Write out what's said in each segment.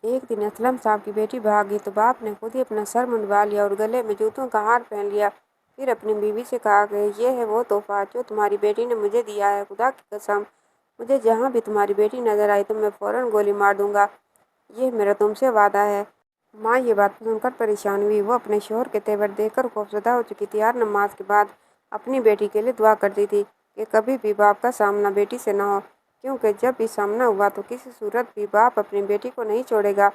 ایک دن اسلم صاحب کی بیٹی بھاگی تو باپ نے خود ہی اپنا سر منڈوا لیا اور گلے میں جوتوں کا ہار پہن لیا۔ پھر اپنی بیوی سے کہا کہ یہ ہے وہ تحفہ جو تمہاری بیٹی نے مجھے دیا ہے، خدا کی قسم مجھے جہاں بھی تمہاری بیٹی نظر آئی تو میں فوراً گولی مار دوں گا، یہ میرا تم سے وعدہ ہے۔ ماں یہ بات سن کر پریشان ہوئی، وہ اپنے شوہر کے تیور دیکھ کر خوفزدہ ہو چکی تھی۔ ہر نماز کے بعد اپنی بیٹی کے لیے دعا کرتی تھی کہ کبھی بھی باپ کا سامنا بیٹی سے نہ ہو، کیونکہ جب بھی سامنا ہوا تو کسی صورت بھی باپ اپنی بیٹی کو نہیں چھوڑے گا۔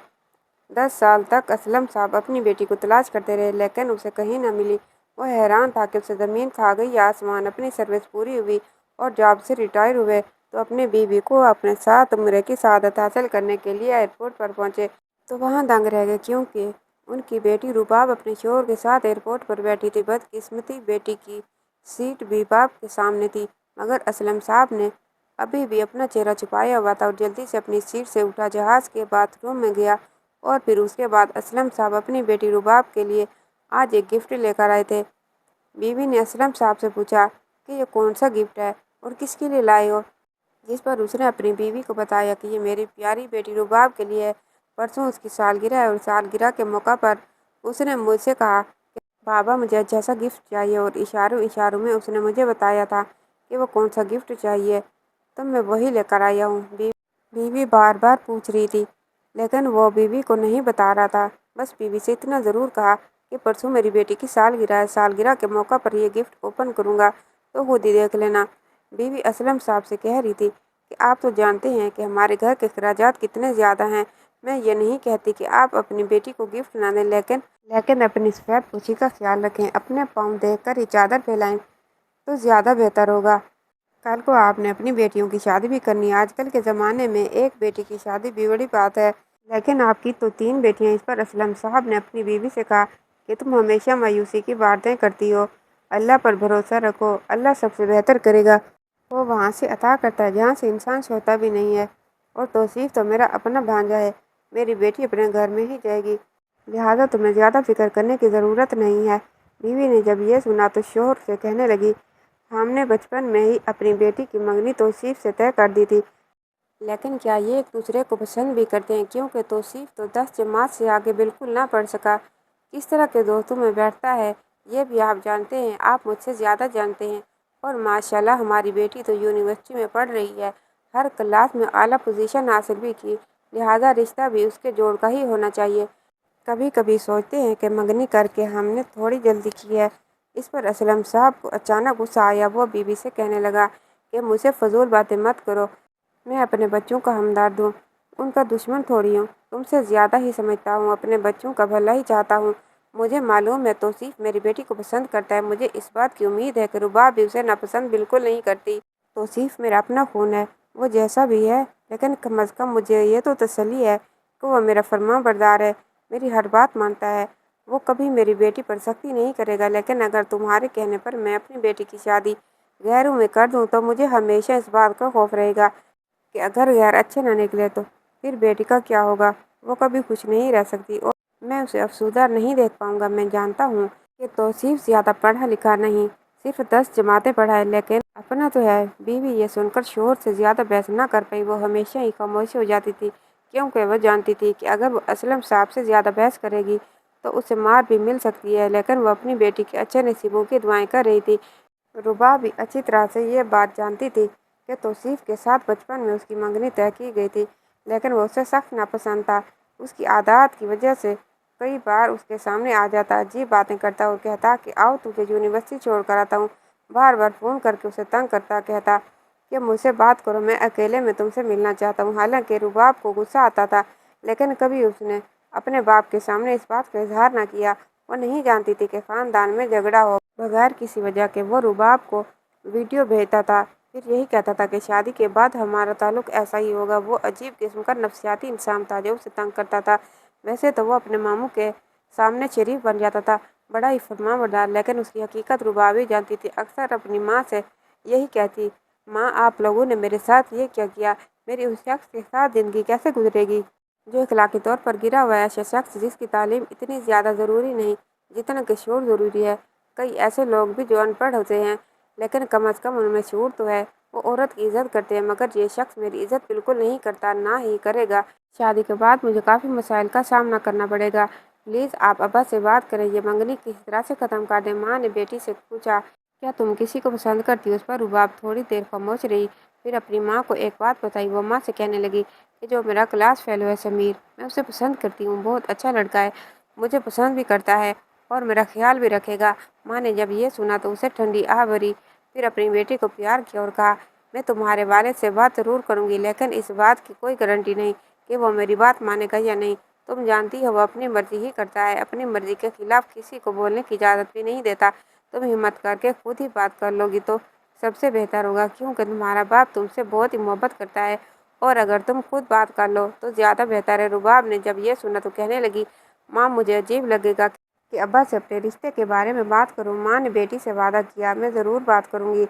10 سال تک اسلم صاحب اپنی بیٹی کو تلاش کرتے رہے لیکن اسے کہیں نہ ملی۔ وہ حیران تھا کہ اسے زمین کھا گئی یا آسمان۔ اپنی سروس پوری ہوئی اور جاب سے ریٹائر ہوئے تو اپنی بیوی کو اپنے ساتھ عمر کی سعادت حاصل کرنے کے لیے ایئرپورٹ پر پہنچے تو وہاں دنگ رہ گئے، کیونکہ ان کی بیٹی رباب اپنے شوہر کے ساتھ ایئرپورٹ پر بیٹھی تھی۔ بدقسمتی بیٹی کی سیٹ بھی باپ کے سامنے تھی، مگر اسلم صاحب نے ابھی بھی اپنا چہرہ چھپایا ہوا تھا اور جلدی سے اپنی سیٹ سے اٹھا، جہاز کے باتھ روم میں گیا اور پھر اس کے بعد اسلم صاحب اپنی بیٹی رباب کے لیے آج ایک گفٹ لے کر آئے تھے۔ بیوی نے اسلم صاحب سے پوچھا کہ یہ کون سا گفٹ ہے اور کس کے لیے لائے ہو، جس پر اس نے اپنی بیوی کو بتایا کہ یہ میری پیاری بیٹی رباب کے لیے ہے۔ پرسوں اس کی سالگرہ ہے اور سالگرہ کے موقع پر اس نے مجھ سے کہا کہ بابا مجھے اچھا سا گفٹ چاہیے، اور اشاروں میں اس نے مجھے بتایا تھا کہ وہ کون سا گفٹ چاہیے تو میں وہی لے کر آیا ہوں۔ بیوی بار بار پوچھ رہی تھی لیکن وہ بیوی کو نہیں بتا رہا تھا، بس بیوی سے اتنا ضرور کہا کہ پرسوں میری بیٹی کی سالگرہ ہے، سالگرہ کے موقع پر یہ گفٹ اوپن کروں گا تو خود ہی دیکھ لینا۔ بیوی اسلم صاحب سے کہہ رہی تھی کہ آپ تو جانتے ہیں کہ ہمارے گھر کے اخراجات کتنے زیادہ ہیں، میں یہ نہیں کہتی کہ آپ اپنی بیٹی کو گفٹ نہ دیں، لیکن اپنی سفید پوچھی کا خیال رکھیں، اپنے پاؤں دیکھ کر ہی چادر پھیلائیں تو زیادہ بہتر ہوگا۔ کل کو آپ نے اپنی بیٹیوں کی شادی بھی کرنی ہے، آج کل کے زمانے میں ایک بیٹی کی شادی بھی بڑی بات ہے، لیکن آپ کی تو 3 بیٹیاں۔ اس پر اسلم صاحب نے اپنی بیوی سے کہا کہ تم ہمیشہ مایوسی کی باتیں کرتی ہو، اللہ پر بھروسہ رکھو، اللہ سب سے بہتر کرے گا، وہ وہاں سے عطا کرتا ہے جہاں سے انسان سوتا بھی نہیں ہے، اور توصیف تو میرا اپنا بھانجا ہے، میری بیٹی اپنے گھر میں ہی جائے گی، لہٰذا تمہیں زیادہ فکر کرنے کی ضرورت نہیں ہے۔ بیوی نے جب یہ سنا تو شوہر سے کہنے لگی، ہم نے بچپن میں ہی اپنی بیٹی کی منگنی توصیف سے طے کر دی تھی، لیکن کیا یہ ایک دوسرے کو پسند بھی کرتے ہیں، کیونکہ توصیف تو 10 جماعت سے آگے بالکل نہ پڑھ سکا، کس طرح کے دوستوں میں بیٹھتا ہے یہ بھی آپ جانتے ہیں، آپ مجھ سے زیادہ جانتے ہیں، اور ماشاءاللہ ہماری بیٹی تو یونیورسٹی میں پڑھ رہی ہے، ہر کلاس میں اعلیٰ پوزیشن حاصل بھی کی، لہٰذا رشتہ بھی اس کے جوڑ کا ہی ہونا چاہیے۔ کبھی کبھی سوچتے ہیں کہ منگنی کر کے ہم نے تھوڑی جلدی کی ہے۔ اس پر اسلم صاحب کو اچانک غصہ آیا، وہ بیوی سے کہنے لگا کہ مجھ سے فضول باتیں مت کرو، میں اپنے بچوں کا ہمدرد ہوں، ان کا دشمن تھوڑی ہوں، تم سے زیادہ ہی سمجھتا ہوں، اپنے بچوں کا بھلا ہی چاہتا ہوں، مجھے معلوم ہے توصیف میری بیٹی کو پسند کرتا ہے، مجھے اس بات کی امید ہے کہ رباب بھی اسے ناپسند بالکل نہیں کرتی۔ توصیف میرا اپنا خون ہے، وہ جیسا بھی ہے، لیکن کم از کم مجھے یہ تو تسلی ہے کہ وہ میرا فرما بردار ہے، میری ہر بات مانتا ہے، وہ کبھی میری بیٹی پر سختی نہیں کرے گا، لیکن اگر تمہارے کہنے پر میں اپنی بیٹی کی شادی غیروں میں کر دوں تو مجھے ہمیشہ اس بات کا خوف رہے گا کہ اگر غیر اچھے نہ نکلے تو پھر بیٹی کا کیا ہوگا، وہ کبھی خوش نہیں رہ سکتی اور میں اسے افسردہ نہیں دیکھ پاؤں گا۔ میں جانتا ہوں کہ توصیف زیادہ پڑھا لکھا نہیں، صرف 10 جماعتیں پڑھا ہے، لیکن اپنا تو ہے۔ بیوی یہ سن کر شوہر سے زیادہ بحث نہ کر پائی، وہ ہمیشہ ہی خاموش ہو جاتی تھی، کیونکہ وہ جانتی تھی کہ اگر وہ اسلم صاحب سے زیادہ بحث کرے گی تو اسے مار بھی مل سکتی ہے، لیکن وہ اپنی بیٹی کے اچھے نصیبوں کی دعائیں کر رہی تھی۔ رباب بھی اچھی طرح سے یہ بات جانتی تھی کہ توصیف کے ساتھ بچپن میں اس کی منگنی طے کی گئی تھی، لیکن وہ اسے سخت ناپسند تھا۔ اس کی عادات کی وجہ سے کئی بار اس کے سامنے آ جاتا، عجیب باتیں کرتا اور کہتا کہ آؤ تجھے یونیورسٹی چھوڑ کر آتا ہوں، بار بار فون کر کے اسے تنگ کرتا، کہتا کہ مجھ سے بات کرو، میں اکیلے میں تم سے ملنا چاہتا ہوں۔ حالانکہ رباب کو غصہ آتا تھا، لیکن کبھی اس نے اپنے باپ کے سامنے اس بات کا اظہار نہ کیا۔ وہ نہیں جانتی تھی کہ خاندان میں جھگڑا ہو بغیر کسی وجہ کے وہ رباب کو ویڈیو بھیجتا تھا، پھر یہی کہتا تھا کہ شادی کے بعد ہمارا تعلق ایسا ہی ہوگا۔ وہ عجیب قسم کا نفسیاتی انسان تھا جو اسے تنگ کرتا تھا۔ ویسے تو وہ اپنے ماموں کے سامنے شریف بن جاتا تھا، بڑا ہی فرما بردار، لیکن اس کی حقیقت رباب ہی جانتی تھی۔ اکثر اپنی ماں سے یہی کہتی، ماں آپ لوگوں نے میرے ساتھ یہ کیا کیا، میری اس شخص کے ساتھ زندگی کیسے گزرے گی جو اخلاقی طور پر گرا ہوا ہے، ایسا شخص جس کی تعلیم اتنی زیادہ ضروری نہیں جتنا کہ شعور ضروری ہے۔ کئی ایسے لوگ بھی جو ان پڑھ ہوتے ہیں لیکن کم از کم ان میں شعور تو ہے۔ वो औरत की इज्जत करते हैं, मगर ये शख्स मेरी इज्जत बिल्कुल नहीं करता, ना ही करेगा। शादी के बाद मुझे काफ़ी मसाइल का सामना करना पड़ेगा। प्लीज़ आप अब्बा से बात करें, ये मंगनी किसी तरह से ख़त्म कर दें। माँ ने बेटी से पूछा, क्या तुम किसी को पसंद करती हो? उस पर रुबाब थोड़ी देर खामोश रही, फिर अपनी माँ को एक बात बताई। वो माँ से कहने लगी कि जो मेरा क्लास फेलो है समीर, मैं उसे पसंद करती हूँ। बहुत अच्छा लड़का है, मुझे पसंद भी करता है और मेरा ख्याल भी रखेगा। माँ ने जब ये सुना तो उसे ठंडी आह भरी, फिर अपनी बेटी को प्यार किया और कहा, मैं तुम्हारे वालिद से बात ज़रूर करूँगी, लेकिन इस बात की कोई गारंटी नहीं कि वो मेरी बात मानेगा या नहीं। तुम जानती हो वो अपनी मर्जी ही करता है, अपनी मर्जी के खिलाफ किसी को बोलने की इजाज़त भी नहीं देता। तुम हिम्मत करके खुद ही बात कर लोगी तो सबसे बेहतर होगा, क्योंकि तुम्हारा बाप तुमसे बहुत ही मोहब्बत करता है, और अगर तुम खुद बात कर लो तो ज़्यादा बेहतर है। रुबाब ने जब ये सुना तो कहने लगी, माँ मुझे अजीब लगेगा कि अब्बा से अपने रिश्ते के बारे में बात करूँ। माँ ने बेटी से वादा किया, मैं ज़रूर बात करूँगी,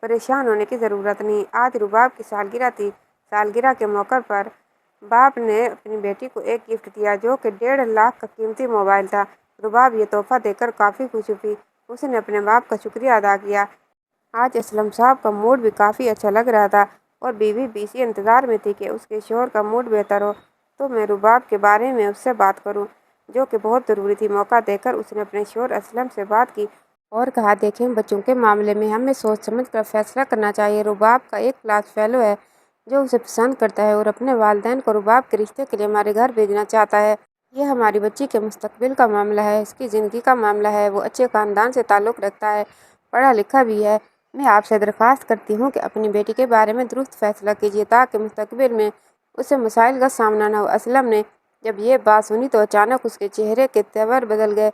परेशान होने की ज़रूरत नहीं। आज रुबाब की सालगिरह थी। सालगिरह के मौके पर बाप ने अपनी बेटी को एक गिफ्ट दिया, जो कि 1.5 लाख का कीमती मोबाइल था। रुबाब ये तोहफा देकर काफ़ी खुश हुई। उसने अपने बाप का शुक्रिया अदा किया। आज असलम साहब का मूड भी काफ़ी अच्छा लग रहा था और बीवी भी इसी इंतज़ार में थी कि उसके शोहर का मूड बेहतर हो तो मैं रुबाब के बारे में उससे बात करूं, जो कि बहुत ज़रूरी थी। मौका देकर उसने अपने शोहर असलम से बात की और कहा, देखें, बच्चों के मामले में हमें सोच समझ कर फैसला करना चाहिए। रुबाब का एक क्लास फेलो है जो उसे पसंद करता है और अपने वालिदैन को रुबाब के रिश्ते के लिए हमारे घर भेजना चाहता है। यह हमारी बच्ची के मुस्तकबिल का मामला है, इसकी ज़िंदगी का मामला है। वो अच्छे ख़ानदान से ताल्लुक़ रखता है, पढ़ा लिखा भी है। मैं आपसे दरख्वास्त करती हूँ कि अपनी बेटी के बारे में दुरुस्त फैसला कीजिए ताकि मुस्तकबिल में उसे मसाइल का सामना न हो। असलम ने जब ये बात सुनी तो अचानक उसके चेहरे के तेवर बदल गए।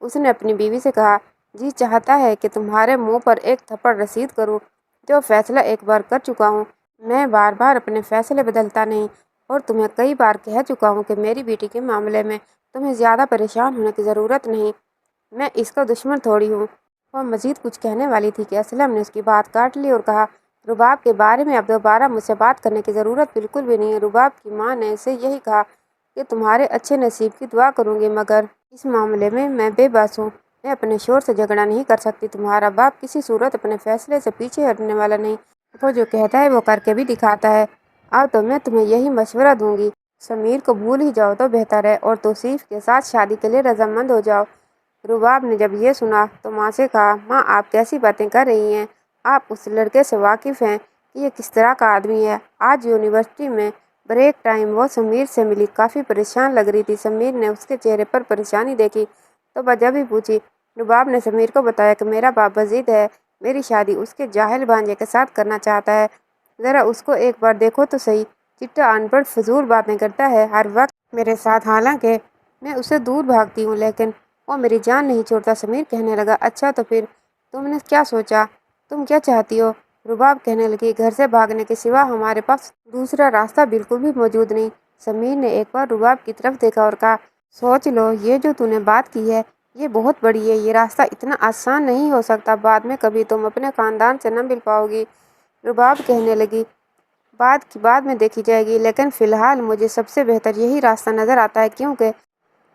उसने अपनी बीवी से कहा, जी चाहता है कि तुम्हारे मुंह पर एक थप्पड़ रसीद करूँ। जो फैसला एक बार कर चुका हूँ, मैं बार बार अपने फैसले बदलता नहीं, और तुम्हें कई बार कह चुका हूँ कि मेरी बेटी के मामले में तुम्हें ज़्यादा परेशान होने की ज़रूरत नहीं। मैं इसका दुश्मन थोड़ी हूँ। वह मज़ीद कुछ कहने वाली थी कि असलम ने उसकी बात काट ली और कहा, रुबाब के बारे में अब दोबारा मुझसे बात करने की ज़रूरत बिल्कुल भी नहीं है। रुबाब की माँ ने इसे यही कहा कि तुम्हारे अच्छे नसीब की दुआ करूँगी, मगर इस मामले में मैं बेबस हूँ। मैं अपने शोर से झगड़ा नहीं कर सकती। तुम्हारा बाप किसी सूरत अपने फैसले से पीछे हटने वाला नहीं। वो जो कहता है वो करके भी दिखाता है। अब तो मैं तुम्हें यही मशवरा दूंगी, समीर को भूल ही जाओ तो बेहतर है और तौसीफ के साथ शादी के लिए रजामंद हो जाओ। रुबाब ने जब ये सुना तो माँ से कहा, माँ आप कैसी बातें कर रही हैं? आप उस लड़के से वाकिफ़ हैं कि ये किस तरह का आदमी है? आज यूनिवर्सिटी में ब्रेक टाइम वो समीर से मिली, काफ़ी परेशान लग रही थी। समीर ने उसके चेहरे पर परेशानी देखी तो वजह भी पूछी। रुबाब ने समीर को बताया कि मेरा बाप बज़िद है, मेरी शादी उसके जाहिल भांजे के साथ करना चाहता है। ज़रा उसको एक बार देखो तो सही, चिट्टा अनपढ़ फजूल बातें करता है हर वक्त मेरे साथ। हालांकि मैं उसे दूर भागती हूँ, लेकिन वो मेरी जान नहीं छोड़ता। समीर कहने लगा, अच्छा तो फिर तुमने क्या सोचा? तुम क्या चाहती हो? रुबाब कहने लगी, घर से भागने के सिवा हमारे पास दूसरा रास्ता बिल्कुल भी मौजूद नहीं। समीर ने एक बार रुबाब की तरफ देखा और कहा, सोच लो, ये जो तूने बात की है ये बहुत बड़ी है। ये रास्ता इतना आसान नहीं हो सकता। बाद में कभी तुम अपने ख़ानदान से न मिल पाओगी। रुबाब कहने लगी, बात की बाद में देखी जाएगी, लेकिन फ़िलहाल मुझे सबसे बेहतर यही रास्ता नज़र आता है, क्योंकि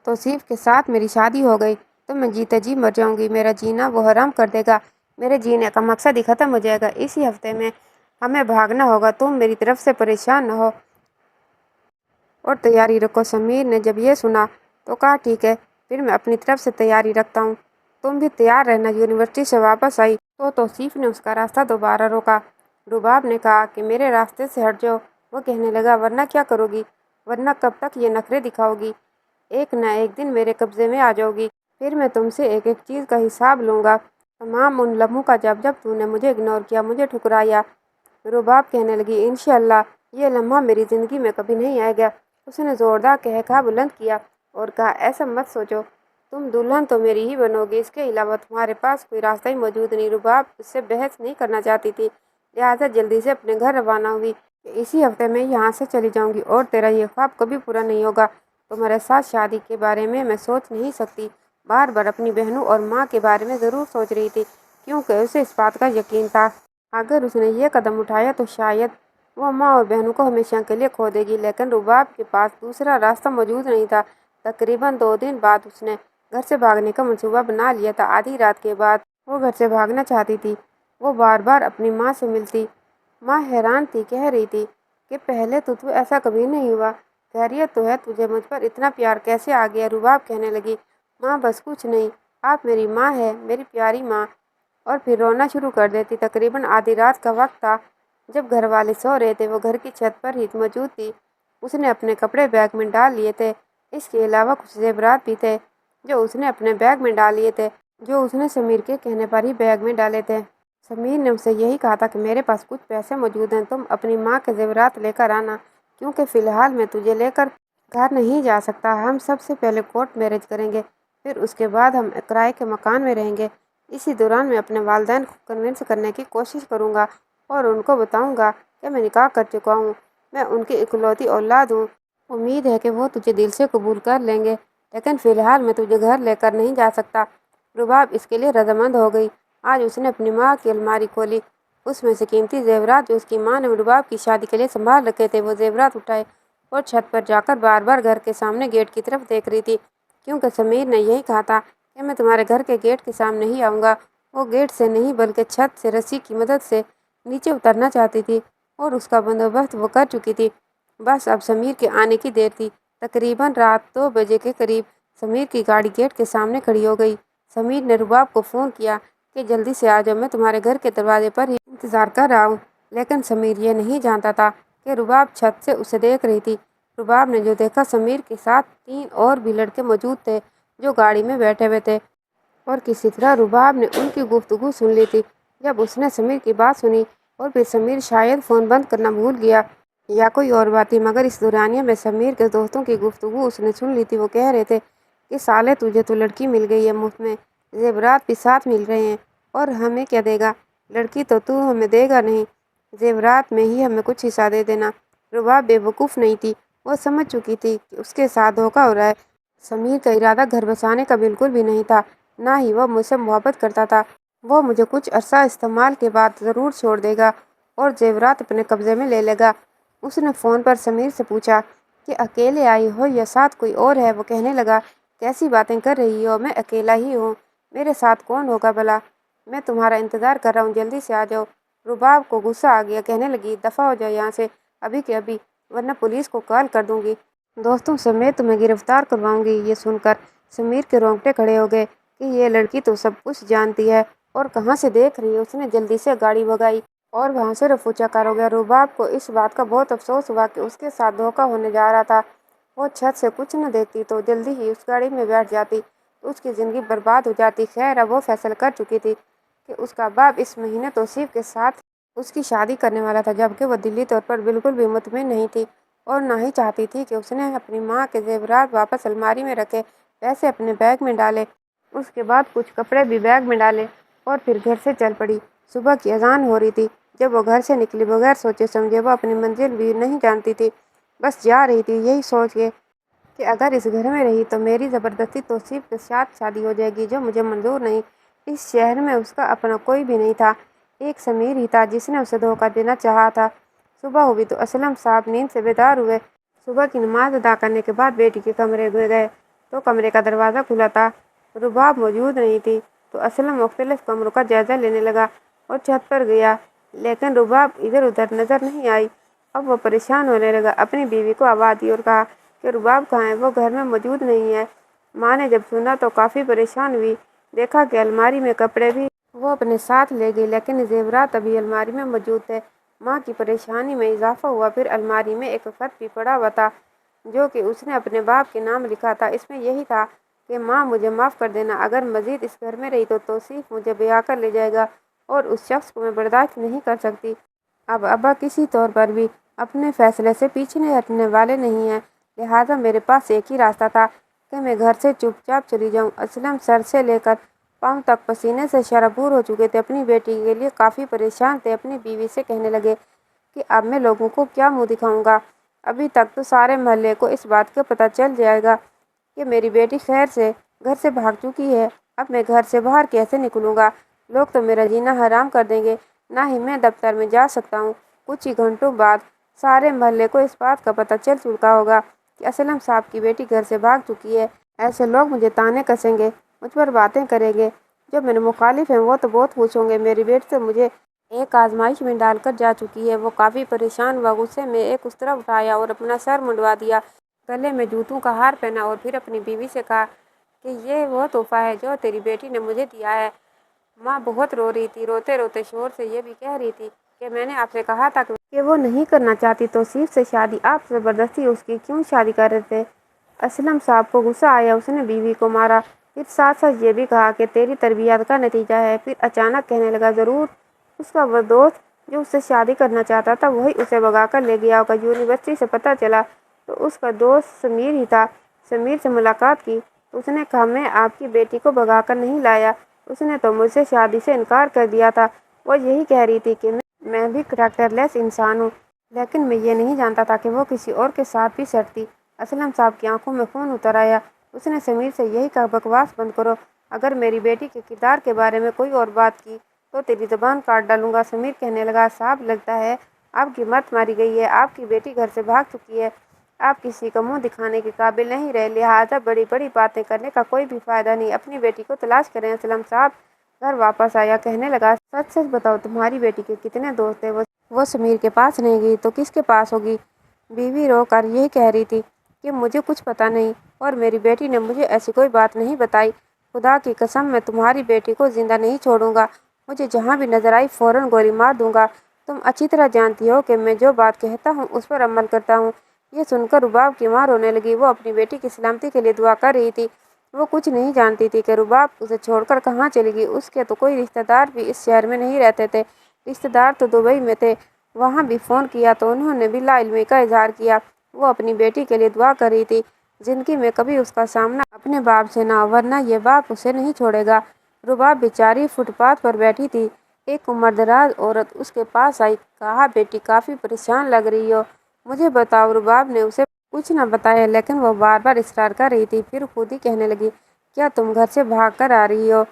तौसीफ के साथ मेरी शादी हो गई तो मैं जीते जी मर जाऊंगी। मेरा जीना वो हराम कर देगा, मेरे जीने का मकसद ही ख़त्म हो जाएगा। इसी हफ्ते में हमें भागना होगा। तुम मेरी तरफ से परेशान न हो और तैयारी रखो। समीर ने जब ये सुना तो कहा, ठीक है, फिर मैं अपनी तरफ से तैयारी रखता हूँ, तुम भी तैयार रहना। यूनिवर्सिटी से वापस आई तो तौसीफ ने उसका रास्ता दोबारा रोका। रुबाब ने कहा कि मेरे रास्ते से हट जाओ। वो कहने लगा, वरना क्या करोगी? वरना कब तक ये नखरे दिखाओगी? एक न एक दिन मेरे कब्ज़े में आ जाओगी, फिर मैं तुमसे एक एक चीज़ का हिसाब लूँगा, तमाम उन लम्हों का जब जब तूने मुझे इग्नोर किया, मुझे ठुकराया। रुबाब कहने लगी, इंशाअल्लाह ये लम्हा मेरी ज़िंदगी में कभी नहीं आएगा। उसने ज़ोरदार कहका बुलंद किया और कहा, ऐसा मत सोचो, तुम दुल्हन तो मेरी ही बनोगी, इसके अलावा तुम्हारे पास कोई रास्ता ही मौजूद नहीं। रुबाब उससे बहस नहीं करना चाहती थी, लिहाजा जल्दी से अपने घर रवाना हुई। इसी हफ्ते में यहाँ से चली जाऊँगी और तेरा ये ख्वाब कभी पूरा नहीं होगा। तुम्हारे साथ शादी के बारे में मैं सोच नहीं सकती। बार बार अपनी बहनों और माँ के बारे में ज़रूर सोच रही थी, क्योंकि उसे इस बात का यकीन था अगर उसने ये कदम उठाया तो शायद वो माँ और बहनों को हमेशा के लिए खो देगी। लेकिन रुबाब के पास दूसरा रास्ता मौजूद नहीं था। तकरीबन 2 दिन बाद उसने घर से भागने का मंसूबा बना लिया था। आधी रात के बाद वो घर से भागना चाहती थी। वो बार बार अपनी माँ से मिलती माँ हैरान थी, कह रही थी کہ پہلے تو ایسا کبھی نہیں ہوا، خیریت تو ہے؟ تجھے مجھ پر اتنا پیار کیسے آ گیا؟ رباب کہنے لگی، ماں بس کچھ نہیں، آپ میری ماں ہے، میری پیاری ماں۔ اور پھر رونا شروع کر دیتی۔ تقریباً آدھی رات کا وقت تھا جب گھر والے سو رہے تھے۔ وہ گھر کی چھت پر ہی موجود تھی۔ اس نے اپنے کپڑے بیگ میں ڈال لیے تھے، اس کے علاوہ کچھ زیورات بھی تھے جو اس نے اپنے بیگ میں ڈال لیے تھے، جو اس نے سمیر کے کہنے پر ہی بیگ میں ڈالے تھے۔ سمیر نے اسے یہی کہا تھا کہ میرے پاس کچھ پیسے موجود ہیں، تم اپنی ماں کے زیورات لے کر آنا، کیونکہ فی الحال میں تجھے لے کر گھر نہیں جا سکتا۔ ہم سب سے پہلے کورٹ میرج کریں گے، پھر اس کے بعد ہم کرائے کے مکان میں رہیں گے۔ اسی دوران میں اپنے والدین کو کنونس کرنے کی کوشش کروں گا اور ان کو بتاؤں گا کہ میں نکاح کر چکا ہوں، میں ان کی اکلوتی اولاد ہوں۔ امید ہے کہ وہ تجھے دل سے قبول کر لیں گے، لیکن فی الحال میں تجھے گھر لے کر نہیں جا سکتا۔ رباب اس کے لیے رضامند ہو گئی۔ آج اس نے اپنی ماں کی الماری کھولی، اس میں سے قیمتی زیورات جو اس کی ماں نے رباب کی شادی کے لیے سنبھال رکھے تھے، وہ زیورات اٹھائے اور چھت پر جا کر بار بار گھر کے سامنے گیٹ کی طرف دیکھ رہی تھی، کیونکہ سمیر نے یہی کہا تھا کہ میں تمہارے گھر کے گیٹ کے سامنے ہی آؤں گا۔ وہ گیٹ سے نہیں بلکہ چھت سے رسی کی مدد سے نیچے اترنا چاہتی تھی اور اس کا بندوبست وہ کر چکی تھی۔ بس اب سمیر کے آنے کی دیر تھی۔ تقریباً رات 2 بجے کے قریب سمیر کی گاڑی گیٹ کے سامنے کھڑی ہو گئی۔ سمیر نے رباب کو فون کیا کہ جلدی سے آ جاؤ، میں تمہارے گھر کے دروازے پر ہی انتظار کر رہا ہوں۔ لیکن سمیر یہ نہیں جانتا تھا کہ رباب چھت سے اسے دیکھ رہی تھی۔ رباب نے جو دیکھا، سمیر کے ساتھ 3 اور بھی لڑکے موجود تھے جو گاڑی میں بیٹھے ہوئے تھے، اور کسی طرح رباب نے ان کی گفتگو سن لی تھی۔ جب اس نے سمیر کی بات سنی اور پھر سمیر شاید فون بند کرنا بھول گیا یا کوئی اور بات تھی، مگر اس دورانیے میں سمیر کے دوستوں کی گفتگو اس نے سن لی تھی۔ وہ کہہ رہے تھے کہ سالے تجھے تو لڑکی مل گئی ہے مفت میں، زیورات بھی ساتھ مل رہے ہیں، اور ہمیں کیا دے گا؟ لڑکی تو ہمیں دے گا نہیں، زیورات میں ہی ہمیں کچھ حصہ دے دینا۔ رباب بے وقوف نہیں تھی، وہ سمجھ چکی تھی کہ اس کے ساتھ دھوکہ ہو رہا ہے۔ سمیر کا ارادہ گھر بسانے کا بالکل بھی نہیں تھا، نہ ہی وہ مجھ سے محبت کرتا تھا۔ وہ مجھے کچھ عرصہ استعمال کے بعد ضرور چھوڑ دے گا اور زیورات اپنے قبضے میں لے لے گا۔ اس نے فون پر سمیر سے پوچھا کہ اکیلے آئی ہو یا ساتھ کوئی اور ہے؟ وہ کہنے لگا، کیسی باتیں کر رہی ہو، میں اکیلا ہی ہوں، میرے ساتھ کون ہوگا بھلا؟ میں تمہارا انتظار کر رہا ہوں، جلدی سے آ جاؤ۔ رباب کو غصہ آ گیا، کہنے لگی، دفع ہو جاؤ یہاں سے ابھی کے ابھی، ورنہ پولیس کو کال کر دوں گی۔ دوستوں سمیت تمہیں گرفتار کرواؤں گی۔ یہ سن کر سمیر کے رونگٹے کھڑے ہو گئے کہ یہ لڑکی تو سب کچھ جانتی ہے اور کہاں سے دیکھ رہی ہے۔ اس نے جلدی سے گاڑی بھگائی اور وہاں سے رفو چکر ہو گیا۔ رباب کو اس بات کا بہت افسوس ہوا کہ اس کے ساتھ دھوکہ ہونے جا رہا تھا۔ وہ چھت سے کچھ نہ دیکھتی تو جلدی ہی اس گاڑی میں بیٹھ جاتی تو اس کی زندگی برباد ہو جاتی۔ خیر، اب وہ فیصلہ کر چکی تھی کہ اس کا باپ اس مہینے توصیف کے ساتھ اس کی شادی کرنے والا تھا، جبکہ وہ دلی طور پر بالکل بھی مطمئن نہیں تھی اور نہ ہی چاہتی تھی کہ اس نے اپنی ماں کے زیورات واپس الماری میں رکھے، پیسے اپنے بیگ میں ڈالے، اس کے بعد کچھ کپڑے بھی بیگ میں ڈالے اور پھر گھر سے چل پڑی۔ صبح کی اذان ہو رہی تھی جب وہ گھر سے نکلی، بغیر سوچے سمجھے۔ وہ اپنی منزل بھی نہیں جانتی تھی، بس جا رہی تھی یہی سوچ کے کہ اگر اس گھر میں رہی تو میری زبردستی توصیف کے ساتھ شادی ہو جائے گی، جو مجھے منظور نہیں۔ اس شہر میں اس کا اپنا کوئی بھی نہیں تھا، ایک سمیر ہی تھا جس نے اسے دھوکہ دینا چاہا تھا۔ صبح ہوئی تو اسلم صاحب نیند سے بیدار ہوئے۔ صبح کی نماز ادا کرنے کے بعد بیٹی کے کمرے میں گئے تو کمرے کا دروازہ کھلا تھا، رباب موجود نہیں تھی۔ تو اسلم مختلف کمروں کا جائزہ لینے لگا اور چھت پر گیا، لیکن رباب ادھر ادھر نظر نہیں آئی۔ اب وہ پریشان ہونے لگا، اپنی بیوی کو آواز دی اور کہا کہ رباب کہاں ہے؟ وہ گھر میں موجود نہیں ہے۔ ماں نے جب سنا تو کافی پریشان ہوئی، دیکھا کہ الماری میں کپڑے بھی وہ اپنے ساتھ لے گئی، لیکن زیورات ابھی الماری میں موجود تھے۔ ماں کی پریشانی میں اضافہ ہوا، پھر الماری میں ایک خط بھی پڑا ہوا تھا جو کہ اس نے اپنے باپ کے نام لکھا تھا۔ اس میں یہی تھا کہ ماں مجھے معاف کر دینا، اگر مزید اس گھر میں رہی تو توصیف مجھے بیاہ کر لے جائے گا اور اس شخص کو میں برداشت نہیں کر سکتی۔ اب ابا کسی طور پر بھی اپنے فیصلے سے پیچھے ہٹنے والے نہیں ہیں، لہٰذا میرے پاس ایک ہی راستہ تھا کہ میں گھر سے چپ چاپ چلی جاؤں۔ اسلم سر سے لے کر پاؤں تک پسینے سے شرابور ہو چکے تھے، اپنی بیٹی کے لیے کافی پریشان تھے۔ اپنی بیوی سے کہنے لگے کہ اب میں لوگوں کو کیا منہ دکھاؤں گا؟ ابھی تک تو سارے محلے کو اس بات کا پتہ چل جائے گا کہ میری بیٹی خیر سے گھر سے بھاگ چکی ہے۔ اب میں گھر سے باہر کیسے نکلوں گا؟ لوگ تو میرا جینا حرام کر دیں گے، نہ ہی میں دفتر میں جا سکتا ہوں۔ کچھ ہی گھنٹوں بعد سارے محلے کو اس بات کا پتہ چل چکا ہوگا کہ اسلم صاحب کی بیٹی گھر سے بھاگ چکی ہے۔ ایسے لوگ مجھے طعنے کسیں گے، مجھ پر باتیں کریں گے۔ جو میرے مخالف ہیں وہ تو بہت پوچھیں گے، میری بیٹی تو مجھے एक आजमाइश में डालकर जा चुकी है। वो काफ़ी परेशान हुआ। गुस्से में एक उस तरफ उठाया और अपना सर मुंडवा दिया, गले में जूतों का हार पहना और फिर अपनी बीवी से कहा कि ये वो तोहफा है जो तेरी बेटी ने मुझे दिया है। माँ बहुत रो रही थी, रोते रोते शोर से ये भी कह रही थी कि मैंने आपसे कहा था कि वो नहीं करना चाहती तो सिर्फ से शादी आप ज़बरदस्ती उसकी क्यों शादी कर रहे थे। असलम साहब को गुस्सा आया, उसने बीवी को मारा, फिर साथ साथ ये भी कहा कि तेरी तरबियत का नतीजा है। फिर अचानक कहने लगा, ज़रूर उसका वो दोस्त जो उससे शादी करना चाहता था वही उसे भगा कर ले गया होगा। यूनिवर्सिटी से पता चला तो उसका दोस्त समीर ही था। समीर से मुलाकात की तो उसने कहा मैं आपकी बेटी को भगा कर नहीं लाया, उसने तो मुझसे शादी से इनकार कर दिया था। वो यही कह रही थी कि मैं भी करैक्टरलेस इंसान हूँ, लेकिन मैं ये नहीं जानता था कि वो किसी और के साथ भी सड़ती। असलम साहब की आंखों में खून उतर आया। उसने समीर से यही कहा, बकवास बंद करो, अगर मेरी बेटी के किरदार के बारे में कोई और बात की तो तेरी ज़बान काट डालूंगा। समीर कहने लगा, साहब लगता है आपकी मत मारी गई है, आपकी बेटी घर से भाग चुकी है, आप किसी का मुंह दिखाने के काबिल नहीं रहे, लिहाजा बड़ी बड़ी बातें करने का कोई भी फ़ायदा नहीं, अपनी बेटी को तलाश करें। असलम साहब घर वापस आया, कहने लगा, सच सच बताओ तुम्हारी बेटी के कितने दोस्त थे। वो समीर के पास नहीं गई तो किसके पास होगी। बीवी रो कर यही कह रही थी कि मुझे कुछ पता नहीं और मेरी बेटी ने मुझे ऐसी कोई बात नहीं बताई। खुदा की कसम मैं तुम्हारी बेटी को जिंदा नहीं छोड़ूंगा, मुझे जहाँ भी नजर आई फौरन गोली मार दूंगा। तुम अच्छी तरह जानती हो कि मैं जो बात कहता हूँ उस पर अमल करता हूँ। ये सुनकर रुबाब की माँ रोने लगी। वो अपनी बेटी की सलामती के लिए दुआ कर रही थी। वो कुछ नहीं जानती थी कि रुबाब उसे छोड़कर कहाँ चली गई। उसके तो कोई रिश्तेदार भी इस शहर में नहीं रहते थे, रिश्तेदार तो दुबई में थे। वहाँ भी फ़ोन किया तो उन्होंने भी लाइल्मी का इजहार किया। वो अपनी बेटी के लिए दुआ कर रही थी, जिंदगी में कभी उसका सामना अपने बाप से ना, वरना ये बाप उसे नहीं छोड़ेगा। रुबाब बेचारी फुटपाथ पर बैठी थी। एक उम्रदराज औरत उसके पास आई, कहा, बेटी काफ़ी परेशान लग रही हो, मुझे बताओ। रुबाब ने उसे कुछ न बताया, लेकिन वो बार बार इसरार कर रही थी। फिर खुद ही कहने लगी, क्या तुम घर से भाग कर आ रही हो?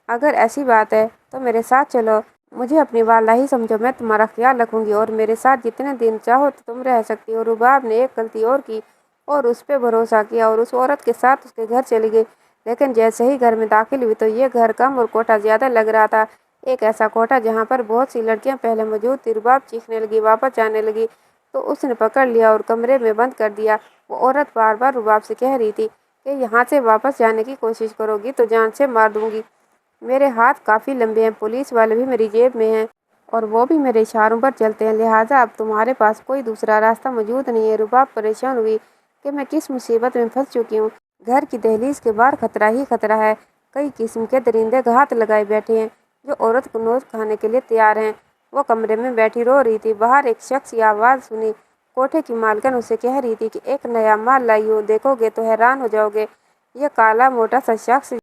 अगर ऐसी बात है तो मेरे साथ चलो, मुझे अपनी वाला ही समझो, मैं तुम्हारा ख्याल रखूंगी और मेरे साथ जितने दिन चाहो तो तुम रह सकती हो। रुबाब ने एक गलती और की और उस पर भरोसा किया और उस औरत के साथ उसके घर चली गई। लेकिन जैसे ही घर में दाखिल हुई तो ये घर कम और कोठा ज़्यादा लग रहा था। एक ऐसा कोठा जहाँ पर बहुत सी लड़कियाँ पहले मौजूद थी। रुबाब चीखने लगी, वापस जाने लगी तो उसने पकड़ लिया और कमरे में बंद कर दिया। वो औरत बार बार रुबाब से कह रही थी कि यहाँ से वापस जाने की कोशिश करोगी तो जान से मार दूंगी। मेरे हाथ काफ़ी लंबे हैं, पुलिस वाले भी मेरी जेब में हैं और वो भी मेरे इशारों पर चलते हैं, लिहाजा अब तुम्हारे पास कोई दूसरा रास्ता मौजूद नहीं है। रुबाब परेशान हुई कि मैं किस मुसीबत में फंस चुकी हूँ। घर की दहलीज के बाहर खतरा ही खतरा है। कई किस्म के दरिंदे घात लगाए बैठे हैं जो औरत को नोच खाने के लिए तैयार हैं। वो कमरे में बैठी रो रही थी। बाहर एक शख्स की आवाज़ सुनी। कोठे की मालकिन उसे कह रही थी कि एक नया माल लाई हूँ, देखोगे तो हैरान हो जाओगे। यह काला मोटा सा शख्स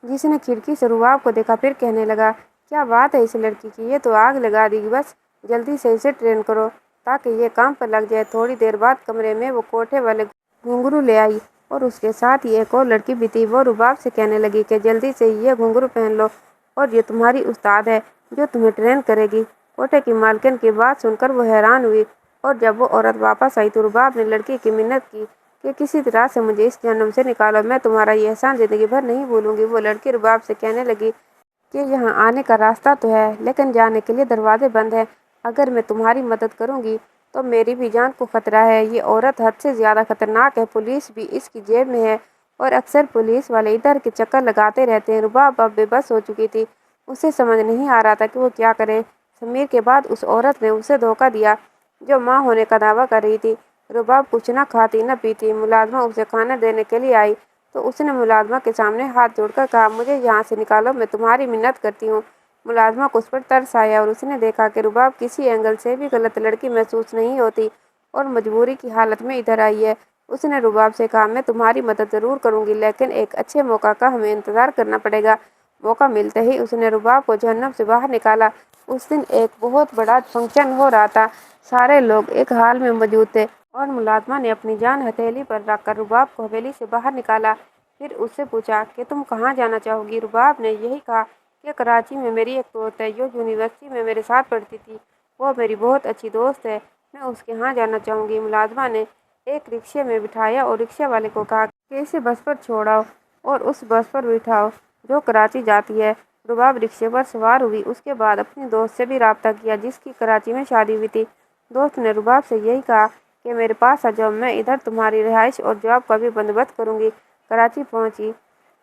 जिसने खिड़की से रुबाब को देखा फिर कहने लगा, क्या बात है इस लड़की की, ये तो आग लगा देगी, बस जल्दी से इसे ट्रेन करो ताकि ये काम पर लग जाए। थोड़ी देर बाद कमरे में वो कोठे वाले घुंघरू ले आई और उसके साथ ही एक और लड़की भी थी। वो रुबाब से कहने लगी कि जल्दी से ये घुंघरू पहन लो और ये तुम्हारी उस्ताद है जो तुम्हें ट्रेन करेगी। कोठे की मालकिन की बात सुनकर वो हैरान हुई और जब वो औरत वापस आई तो रुबाब ने लड़की की मिन्नत की कि किसी तरह से मुझे इस जन्म से निकालो, मैं तुम्हारा ये एहसान ज़िंदगी भर नहीं भूलूंगी। वो लड़की रुबाब से कहने लगी कि यहाँ आने का रास्ता तो है लेकिन जाने के लिए दरवाजे बंद हैं। अगर मैं तुम्हारी मदद करूँगी तो मेरी भी जान को खतरा है। ये औरत हद से ज़्यादा खतरनाक है, पुलिस भी इसकी जेब में है और अक्सर पुलिस वाले इधर के चक्कर लगाते रहते हैं। रुबाब अब बेबस हो चुकी थी, उसे समझ नहीं आ रहा था कि वो क्या करे। समीर के बाद उस औरत ने उसे धोखा दिया जो माँ होने का दावा कर रही थी। रुबाब कुछ न खाती न पीती। मुलाजमा उसे खाना देने के लिए आई तो उसने मुलाजमा के सामने हाथ जोड़कर कहा, मुझे यहाँ से निकालो, मैं तुम्हारी मिन्नत करती हूँ। मुलाजमा को उस पर तरस आया और उसने देखा कि रुबाब किसी एंगल से भी गलत लड़की महसूस नहीं होती और मजबूरी की हालत में इधर आई है। उसने रुबाब से कहा, मैं तुम्हारी मदद ज़रूर करूँगी लेकिन एक अच्छे मौका का हमें इंतज़ार करना पड़ेगा। मौका मिलते ही उसने रुबाब को जहन्नम से बाहर निकाला। उस दिन एक बहुत बड़ा फंक्शन हो रहा था, सारे लोग एक हाल में मौजूद थे और मुलाजमा ने अपनी जान हथेली पर रखकर रुबाब को हवेली से बाहर निकाला। फिर उससे पूछा कि तुम कहाँ जाना चाहोगी। रुबाब ने यही कहा कि कराची में मेरी एक दोस्त है जो यूनिवर्सिटी में मेरे साथ पढ़ती थी, वो मेरी बहुत अच्छी दोस्त है, मैं उसके यहाँ जाना चाहूँगी। मुलाजमा ने एक रिक्शे में बिठाया और रिक्शा वाले को कहा कि इसे बस पर छोड़ाओ और उस बस पर बिठाओ जो कराची जाती है। रुबाब रिक्शे पर सवार हुई। उसके बाद अपनी दोस्त से भी राब्ता किया जिसकी कराची में शादी हुई थी। दोस्त ने रुबाब से यही कहा कि मेरे पास आ जाओ, मैं इधर तुम्हारी रिहाइश और जॉब का भी बंदोबस्त करूँगी। कराची पहुँची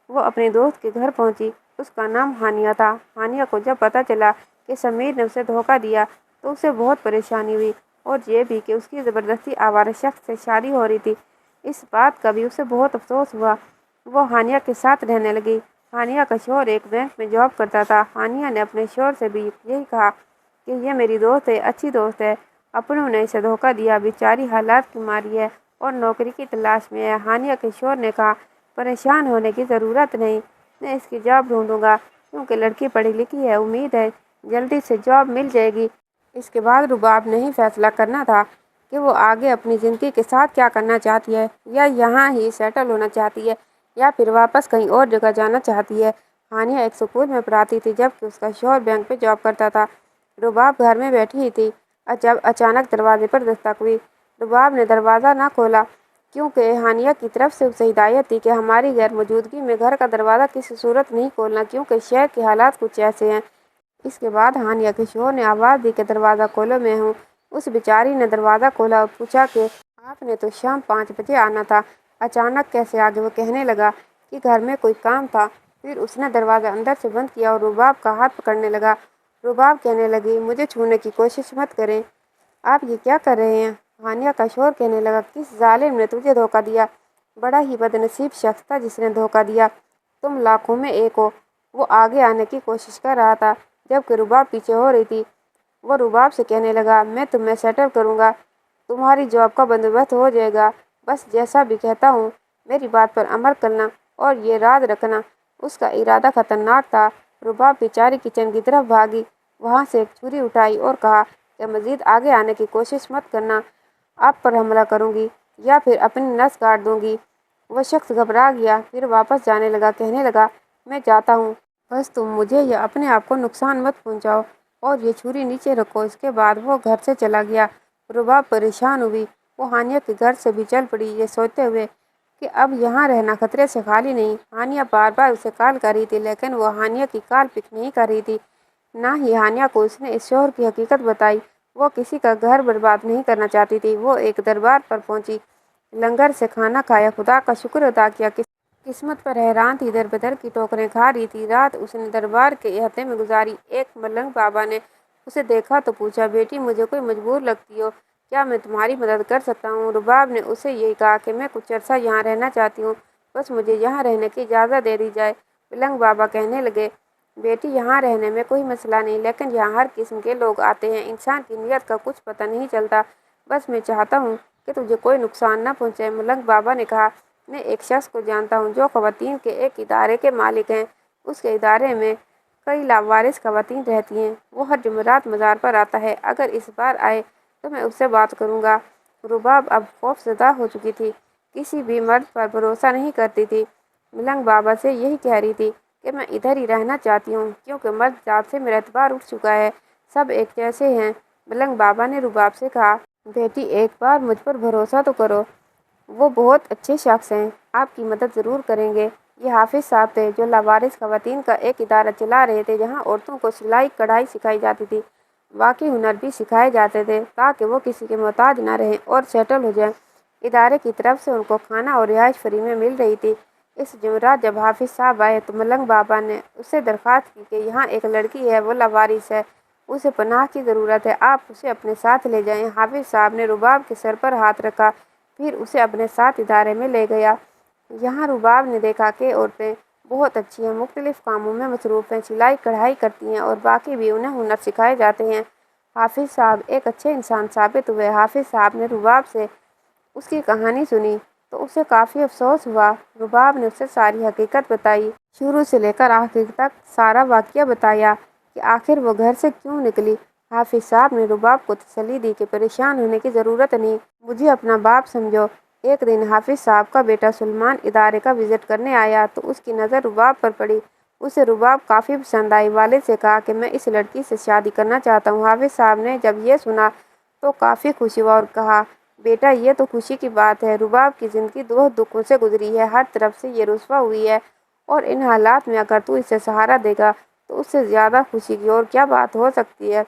वो अपने दोस्त के घर पहुँची। उसका नाम हानिया था। हानिया को जब पता चला कि समीर ने उसे धोखा दिया तो उसे बहुत परेशानी हुई, और ये भी कि उसकी ज़बरदस्ती आवारा शख्स से शादी हो रही थी। इस बात का भी उसे बहुत अफसोस हुआ। वो हानिया के साथ रहने लगी। हानिया का शौहर एक बैंक में जॉब करता था। हानिया ने अपने शौहर से भी यही कहा कि ये मेरी दोस्त है, अच्छी दोस्त है, अपनों ने इसे धोखा दिया, बेचारी हालात की मारी है और नौकरी की तलाश में है। हानिया के शौहर ने कहा, परेशान होने की ज़रूरत नहीं, मैं इसकी जॉब ढूंढूंगा क्योंकि लड़की पढ़ी लिखी है, उम्मीद है जल्दी से जॉब मिल जाएगी। इसके बाद रुबाब ने ही फैसला करना था कि वो आगे अपनी ज़िंदगी के साथ क्या करना चाहती है, या यहाँ ही सेटल होना चाहती है या फिर वापस कहीं और जगह जाना चाहती है। हानिया एक स्कूल में पढ़ाती थी जबकि उसका शौहर बैंक में जॉब करता था। रुबाब घर में बैठी ही थी जब अचानक दरवाजे पर दस्तक हुई। रुबाब ने दरवाज़ा ना खोला क्योंकि हानिया की तरफ से उसे हिदायत थी कि हमारी गैर मौजूदगी में घर का दरवाज़ा किसी सूरत नहीं खोलना क्योंकि शहर के हालात कुछ ऐसे हैं। इसके बाद हानिया के शौहर ने आवाज़ दी कि दरवाज़ा खोलो, मैं हूँ। उस बेचारी ने दरवाज़ा खोला और पूछा कि आपने तो शाम 5 बजे आना था, अचानक कैसे आ गए? वो कहने लगा कि घर में कोई काम था। फिर उसने दरवाज़ा अंदर से बंद किया और रुबाब का हाथ पकड़ने लगा। रुबाब कहने लगी, मुझे छूने की कोशिश मत करें, आप ये क्या कर रहे हैं? हानिया का शौहर कहने लगा, किस जालिम ने तुझे धोखा दिया? बड़ा ही बदनसीब शख्स था जिसने धोखा दिया, तुम लाखों में एक हो। वो आगे आने की कोशिश कर रहा था जबकि रुबाब पीछे हो रही थी। वो रुबाब से कहने लगा, मैं तुम्हें सेटल करूँगा, तुम्हारी जॉब का बंदोबस्त हो जाएगा, बस जैसा भी कहता हूँ मेरी बात पर अमल करना और ये याद रखना। उसका इरादा खतरनाक था। रुबाब बेचारी किचन की तरफ भागी, वहाँ से एक छुरी उठाई और कहा कि मज़ीद आगे आने की कोशिश मत करना, आप पर हमला करूँगी या फिर अपनी नस काट दूँगी। वह शख्स घबरा गया, फिर वापस जाने लगा, कहने लगा, मैं जाता हूँ, बस तुम मुझे या अपने आप को नुकसान मत पहुँचाओ और ये छुरी नीचे रखो। इसके बाद वो घर से चला गया। रुबाब परेशान हुई। वो हानिया के घर से भी चल पड़ी, ये सोचते हुए कि अब यहाँ रहना खतरे से खाली नहीं। हानिया बार बार उसे कॉल कर रही थी लेकिन वो हानिया की कॉल पिक नहीं कर रही थी। ना ही हानिया को उसने इस शौहर की हकीकत बताई। वो किसी का घर बर्बाद नहीं करना चाहती थी। वो एक दरबार पर पहुंची, लंगर से खाना खाया, खुदा का शुक्र अदा किया, किस्मत पर हैरान थी, दर बदर की ठोकरें खा रही थी। रात उसने दरबार के अहाते में गुजारी। एक मलंग बाबा ने उसे देखा तो पूछा, बेटी मुझे कोई मजबूर लगती हो, क्या मैं तुम्हारी मदद कर सकता हूँ? रुबाब ने उसे यही कहा कि मैं कुछ अरसा यहाँ रहना चाहती हूँ, बस मुझे यहाँ रहने की इजाज़त दे दी जाए। मलंग बाबा कहने लगे, बेटी यहाँ रहने में कोई मसला नहीं, लेकिन यहाँ हर किस्म के लोग आते हैं, इंसान की नीयत का कुछ पता नहीं चलता, बस मैं चाहता हूँ कि तुझे कोई नुकसान ना पहुँचे। मलंग बाबा ने कहा, मैं एक शख्स को जानता हूँ जो ख़वातीन के एक इदारे के मालिक हैं। उसके इदारे में कई लावारिस ख़वातीन रहती हैं। वो हर जुमेरात मज़ार पर आता है, अगर इस बार आए तो मैं उससे बात करूँगा। रुबाब अब खौफज़दा हो चुकी थी, किसी भी मर्द पर भरोसा नहीं करती थी। मलंग बाबा से यही कह रही थी कि मैं इधर ही रहना चाहती हूँ क्योंकि मर्द जात से मेरा एतबार उठ चुका है, सब एक जैसे हैं। मलंग बाबा ने रुबाब से कहा, बेटी एक बार मुझ पर भरोसा तो करो, वो बहुत अच्छे शख्स हैं, आपकी मदद ज़रूर करेंगे। ये हाफिज़ साहब थे जो लावारिस ख़वातीन का एक इदारा चला रहे थे जहाँ औरतों को सिलाई कढ़ाई सिखाई जाती थी, बाकी हुनर भी सिखाए जाते थे ताकि वो किसी के मोहताज ना रहें और सेटल हो जाएं। इदारे की तरफ से उनको खाना और रिहाइश फ्री में मिल रही थी। इस जुमेरात जब हाफिज़ साहब आए तो मलंग बाबा ने उससे दरख्वास्त की कि यहाँ एक लड़की है, वो लावारिस है, उसे पनाह की ज़रूरत है, आप उसे अपने साथ ले जाएं। हाफिज़ साहब ने रुबाब के सर पर हाथ रखा, फिर उसे अपने साथ इदारे में ले गया। यहाँ रुबाब ने देखा कि औरतें बहुत अच्छी हैं, मुख्तलिफ कामों में मसरूफ़ हैं, सिलाई कढ़ाई करती हैं और बाकी भी उन्हें हुनर सिखाए जाते हैं। हाफिज़ साहब एक अच्छे इंसान साबित हुए। हाफिज़ साहब ने रुबाब से उसकी कहानी सुनी तो उसे काफ़ी अफसोस हुआ। रुबाब ने उसे सारी हकीकत बताई, शुरू से लेकर आखिर तक सारा वाक़या बताया कि आखिर वो घर से क्यों निकली। हाफिज़ साहब ने रुबाब को तसल्ली दी कि परेशान होने की ज़रूरत नहीं, मुझे अपना बाप समझो। एक दिन हाफिज़ साहब का बेटा सुलेमान इदारे का विज़िट करने आया तो उसकी नज़र रुबाब पर पड़ी। उसे रुबाब काफ़ी पसंद आई। वालिद से कहा कि मैं इस लड़की से शादी करना चाहता हूँ। हाफिज़ साहब ने जब ये सुना तो काफ़ी खुशी हुआ और कहा, बेटा ये तो खुशी की बात है, रुबाब की ज़िंदगी बहुत दुखों से गुजरी है, हर तरफ से ये रुसवा हुई है और इन हालात में अगर तू इसे सहारा देगा تو اس سے زیادہ خوشی کی اور کیا بات ہو سکتی ہے۔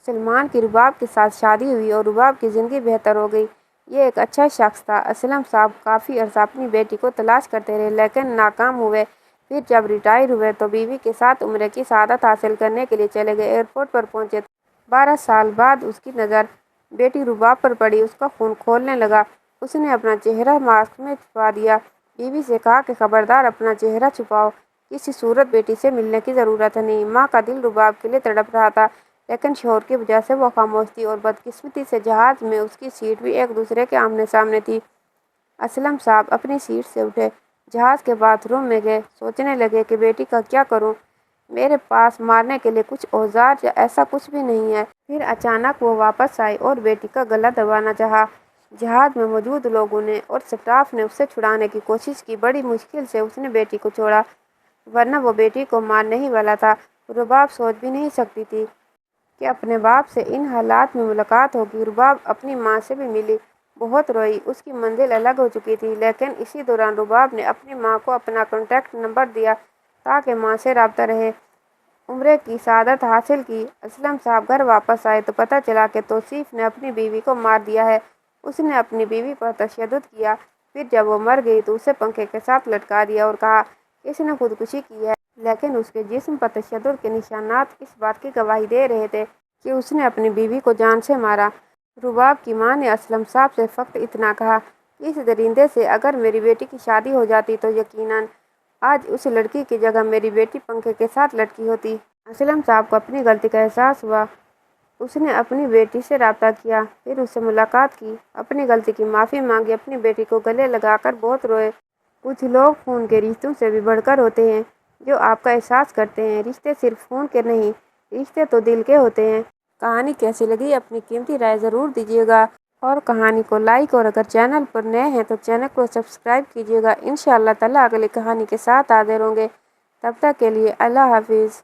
سلمان کی رباب کے ساتھ شادی ہوئی اور رباب کی زندگی بہتر ہو گئی۔ یہ ایک اچھا شخص تھا۔ اسلم صاحب کافی عرصہ اپنی بیٹی کو تلاش کرتے رہے لیکن ناکام ہوئے۔ پھر جب ریٹائر ہوئے تو بیوی کے ساتھ عمرے کی سعادت حاصل کرنے کے لیے چلے گئے۔ ایئرپورٹ پر پہنچے تو 12 سال بعد اس کی نظر بیٹی رباب پر پڑی۔ اس کا خون کھولنے لگا۔ اس نے اپنا چہرہ ماسک میں چھپا دیا۔ بیوی سے کہا کہ خبردار اپنا چہرہ چھپاؤ، کسی صورت بیٹی سے ملنے کی ضرورت نہیں۔ ماں کا دل رباب کے لیے تڑپ رہا تھا لیکن شوہر کی وجہ سے وہ خاموش تھی اور بدقسمتی سے جہاز میں اس کی سیٹ بھی ایک دوسرے کے آمنے سامنے تھی۔ اسلم صاحب اپنی سیٹ سے اٹھے، جہاز کے باتھ روم میں گئے، سوچنے لگے کہ بیٹی کا کیا کروں؟ میرے پاس مارنے کے لیے کچھ اوزار یا ایسا کچھ بھی نہیں ہے۔ پھر اچانک وہ واپس آئی اور بیٹی کا گلا دبانا چاہا۔ جہاز میں موجود لوگوں نے اور اسٹاف نے اسے چھڑانے کی کوشش کی۔ بڑی مشکل سے اس نے بیٹی کو چھوڑا ورنہ وہ بیٹی کو مارنے ہی والا تھا۔ رباب سوچ بھی نہیں سکتی تھی کہ اپنے باپ سے ان حالات میں ملاقات ہوگی۔ رباب اپنی ماں سے بھی ملی، بہت روئی۔ اس کی منزل الگ ہو چکی تھی لیکن اسی دوران رباب نے اپنی ماں کو اپنا کانٹیکٹ نمبر دیا تاکہ ماں سے رابطہ رہے۔ عمرے کی سعادت حاصل کی۔ اسلم صاحب گھر واپس آئے تو پتہ چلا کہ توصیف نے اپنی بیوی کو مار دیا ہے۔ اس نے اپنی بیوی پر تشدد کیا، پھر جب وہ مر گئی تو اسے پنکھے کے ساتھ لٹکا دیا اور کہا کہ اس نے خودکشی کی ہے، لیکن اس کے جسم پر تشدد کے نشانات اس بات کی گواہی دے رہے تھے کہ اس نے اپنی بیوی کو جان سے مارا۔ رباب کی ماں نے اسلم صاحب سے فقط اتنا کہا کہ اس درندے سے اگر میری بیٹی کی شادی ہو جاتی تو یقیناً آج اس لڑکی کی جگہ میری بیٹی پنکھے کے ساتھ لٹکی ہوتی۔ اسلم صاحب کو اپنی غلطی کا احساس ہوا۔ اس نے اپنی بیٹی سے رابطہ کیا، پھر اس سے ملاقات کی، اپنی غلطی کی معافی مانگی، اپنی بیٹی کو گلے لگا کر بہت روئے۔ کچھ لوگ خون کے رشتوں سے بھی بڑھ کر ہوتے ہیں جو آپ کا احساس کرتے ہیں۔ رشتے صرف خون کے نہیں، رشتے تو دل کے ہوتے ہیں۔ کہانی کیسی لگی اپنی قیمتی رائے ضرور دیجیے گا اور کہانی کو لائک اور اگر چینل پر نئے ہیں تو چینل کو سبسکرائب کیجیے گا۔ انشاءاللہ تعالی اگلی کہانی کے ساتھ حاضر ہوں گے۔ تب تک کے لیے اللہ حافظ۔